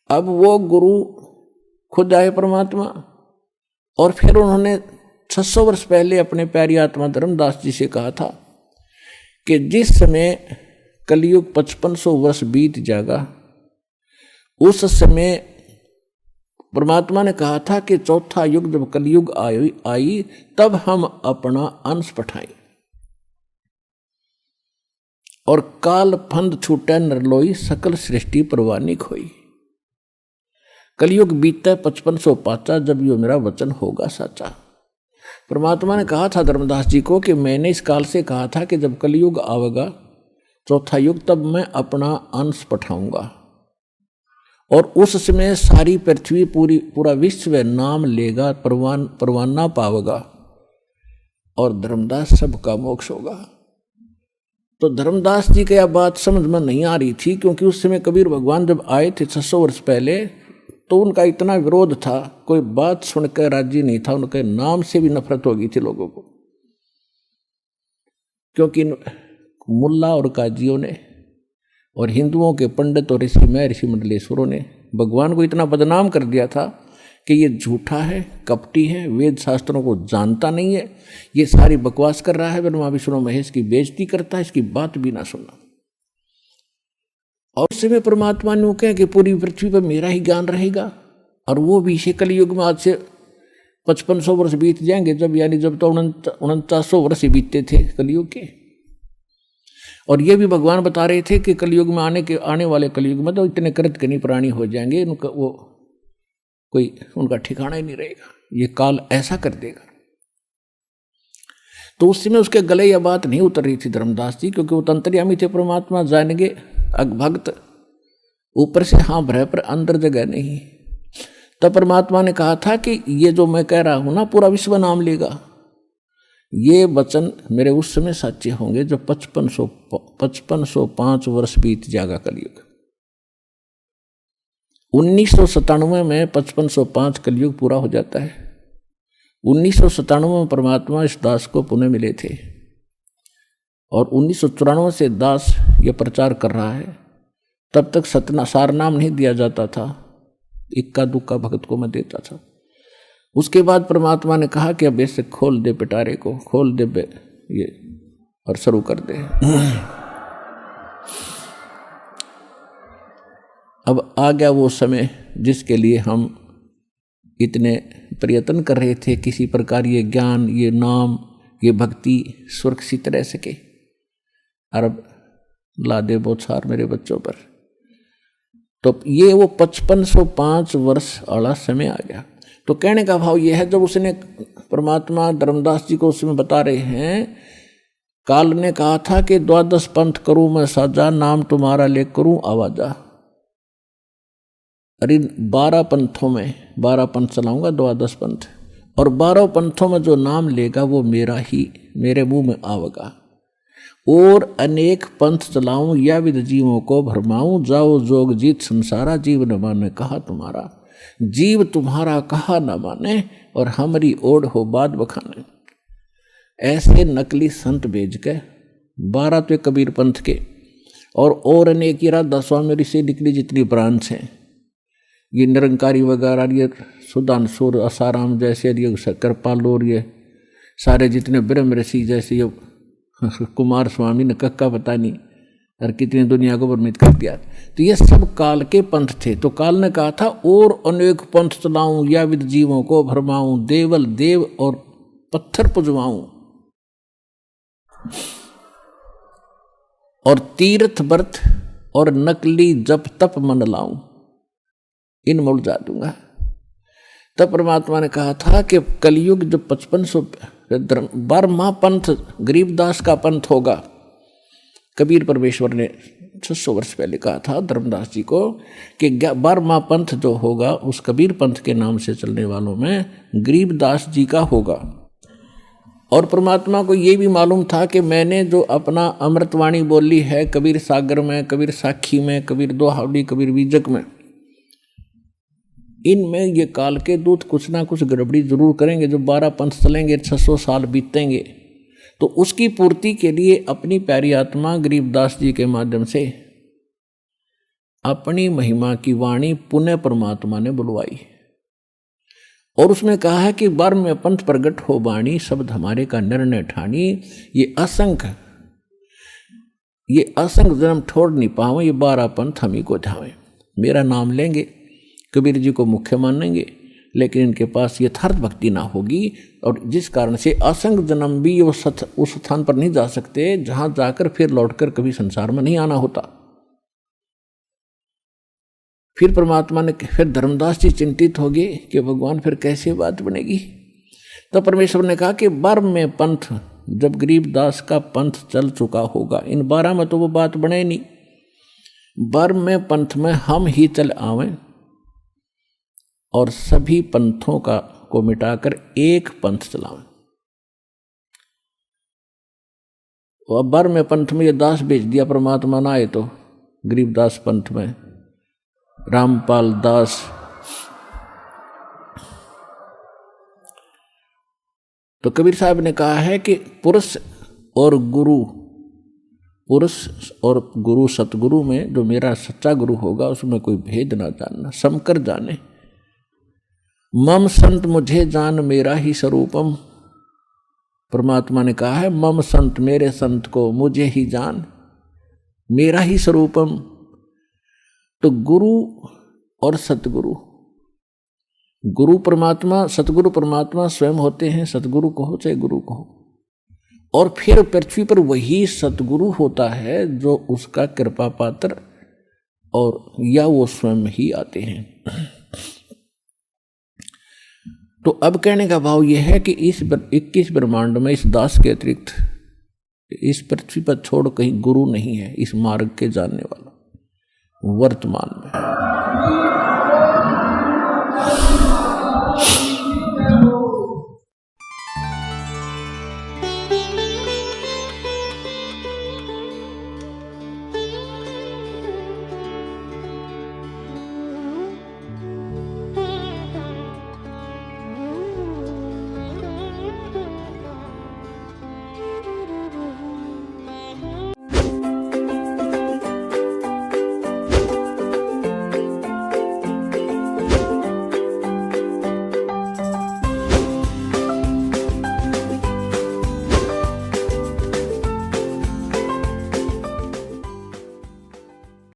अब वो गुरु खुद आए परमात्मा, और फिर उन्होंने 600 वर्ष पहले अपने प्यारी आत्मा धर्मदास जी से कहा था कि जिस समय कलयुग 5500 वर्ष बीत जाएगा, उस समय परमात्मा ने कहा था कि चौथा युग जब कलयुग आई तब हम अपना अंश पठाएं, और काल फंद छूटे नरलोई सकल सृष्टि परवानी खोई। कलयुग बीता 5500 पाचा, जब यो मेरा वचन होगा साचा। परमात्मा ने कहा था धर्मदास जी को कि मैंने इस काल से कहा था कि जब कलयुग आवेगा चौथा युग, तब मैं अपना अंश पठाऊंगा, और उस समय सारी पृथ्वी पूरा विश्व नाम लेगा, परवाना पावेगा, और धर्मदास सबका मोक्ष होगा। तो धर्मदास जी की यह बात समझ में नहीं आ रही थी, क्योंकि उस समय कबीर भगवान जब आए थे 600 वर्ष पहले, तो उनका इतना विरोध था, कोई बात सुनकर राजी नहीं था, उनके नाम से भी नफरत हो गई थी लोगों को, क्योंकि मुल्ला और काजियों ने और हिंदुओं के पंडित और ऋषि मंडलेश्वरों ने भगवान को इतना बदनाम कर दिया था कि ये झूठा है, कपटी है, वेद शास्त्रों को जानता नहीं है, ये सारी बकवास कर रहा है, ब्रह्मा विष्णु महेश की बेइज्जती करता है, इसकी बात भी ना सुनना। और उस समय परमात्मा ने कहा कि पूरी पृथ्वी पर मेरा ही ज्ञान रहेगा, और वो भी इसे कलयुग में आज से 5500 वर्ष बीत जाएंगे, जब तो 4900 वर्ष ही बीतते थे कलयुग के। और ये भी भगवान बता रहे थे कि कलयुग में आने वाले कलयुग में तो इतने कृतघ्नी प्राणी हो जाएंगे, उनका वो कोई उनका ठिकाना ही नहीं रहेगा, ये काल ऐसा कर देगा। तो उस समय उसके गले यह बात नहीं उतर रही थी धर्मदास जी, क्योंकि वो तंत्रियामी थे, परमात्मा जानेंगे भक्त ऊपर से हाँ भरे पर अंदर जगह नहीं। तब परमात्मा ने कहा था कि ये जो मैं कह रहा हूं ना, पूरा विश्व नाम लेगा, ये वचन मेरे उस समय सच्चे होंगे जब 5505 वर्ष बीत जाएगा कलयुग। 1997 में 5505 कलयुग पूरा हो जाता है। 1997 में परमात्मा इस दास को पुनः मिले थे, और 1994 से दास ये प्रचार कर रहा है। तब तक सार नाम नहीं दिया जाता था, इक्का दुक्का भक्त को मैं देता था। उसके बाद परमात्मा ने कहा कि अब ऐसे खोल दे पिटारे को, खोल दे ये, और शुरू कर दे। अब आ गया वो समय जिसके लिए हम इतने प्रयत्न कर रहे थे, किसी प्रकार ये ज्ञान, ये नाम, ये भक्ति सुरक्षित रह सके। और अब ला दे बौछार मेरे बच्चों पर। तो ये वो 5505 वर्ष वाला समय आ गया। तो कहने का भाव ये है, जब उसने परमात्मा धर्मदास जी को उसमें बता रहे हैं, काल ने कहा था कि 12 पंथ करूं मैं साजा, नाम तुम्हारा ले करूं आवाजा। अरे 12 पंथों में 12 पंथ चलाऊंगा, 12 पंथ, और 12 पंथों में जो नाम लेगा वो मेरा ही, मेरे मुंह में आवेगा। और अनेक पंथ चलाऊं या विद जीवों को भरमाऊं, जाओ जोग जीत संसारा, जीव न माने कहा तुम्हारा। जीव तुम्हारा कहा न माने, और हमारी ओढ़ हो बात बखाने। ऐसे नकली संत भेज के 12 तो कबीर पंथ के, और अनेक राधा स्वामी से निकली जितनी ब्रांच हैं, ये निरंकारी वगैरह, ये सुधांशुर आसाराम जैसे, ये कृपालु, और ये सारे जितने ब्रह्म ऋषि जैसे, ये कुमार स्वामी ने कक्का पता नहीं, और कितनी दुनिया को भ्रमित कर दिया। तो ये सब काल के पंथ थे। तो काल ने कहा था, और अनेक पंथ चलाऊं या विद जीवों को भरमाऊं, देवल देव और पत्थर पुजवाऊं, और तीर्थ व्रत और नकली जप तप मन लाऊं, इन में उलझा दूंगा। तब परमात्मा ने कहा था कि कलयुग जो 5500 12वां पंथ गरीबदास का पंथ होगा। कबीर परमेश्वर ने 600 वर्ष पहले कहा था धर्मदास जी को कि 12वां पंथ जो होगा उस कबीर पंथ के नाम से चलने वालों में गरीबदास जी का होगा। और परमात्मा को ये भी मालूम था कि मैंने जो अपना अमृतवाणी बोली है कबीर सागर में, कबीर साखी में, कबीर दोहावड़ी, कबीर बीजक में, इनमें ये काल के दूत कुछ ना कुछ गड़बड़ी जरूर करेंगे। जो 12 पंथ चलेंगे, 600 साल बीतेंगे, तो उसकी पूर्ति के लिए अपनी प्यारी आत्मा गरीबदास जी के माध्यम से अपनी महिमा की वाणी पुनः परमात्मा ने बुलवाई और उसमें कहा है कि बार में पंथ प्रगट हो बाणी, शब्द हमारे का निर्णय ठानी। ये असंख्य जन्म छोड़ नहीं पावे, ये 12 पंथ हम ही को ध्यावे। मेरा नाम लेंगे, कबीर जी को मुख्य मानेंगे, लेकिन इनके पास यथार्थ भक्ति ना होगी और जिस कारण से असंख्य जन्म भी उस स्थान पर नहीं जा सकते जहां जाकर फिर लौटकर कभी संसार में नहीं आना होता। फिर परमात्मा ने, फिर धर्मदास जी चिंतित हो गए कि भगवान फिर कैसे बात बनेगी। तो परमेश्वर ने कहा कि 12 में पंथ, जब गरीबदास का पंथ चल चुका होगा, इन 12 में तो वो बात बने नहीं, 12 में पंथ में हम ही चल आवें और सभी पंथों को मिटाकर एक पंथ चलावें। और 12 में पंथ में ये दास भेज दिया परमात्मा ना आए तो गरीबदास पंथ में रामपाल दास, तो कबीर साहब ने कहा है कि पुरुष और गुरु सतगुरु में जो मेरा सच्चा गुरु होगा उसमें कोई भेद ना जानना, समकर जाने। मम संत मुझे जान मेरा ही स्वरूपम, परमात्मा ने कहा है मम संत, मेरे संत को मुझे ही जान, मेरा ही स्वरूपम। तो गुरु और सतगुरु, गुरु परमात्मा, सतगुरु परमात्मा स्वयं होते हैं, सतगुरु कहो चाहे गुरु कहो। और फिर पृथ्वी पर वही सतगुरु होता है जो उसका कृपा पात्र और या वो स्वयं ही आते हैं। तो अब कहने का भाव यह है कि इस 21 ब्रह्मांड में इस दास के अतिरिक्त इस पृथ्वी पर छोड़ कहीं गुरु नहीं है इस मार्ग के जानने वाला वर्तमान में।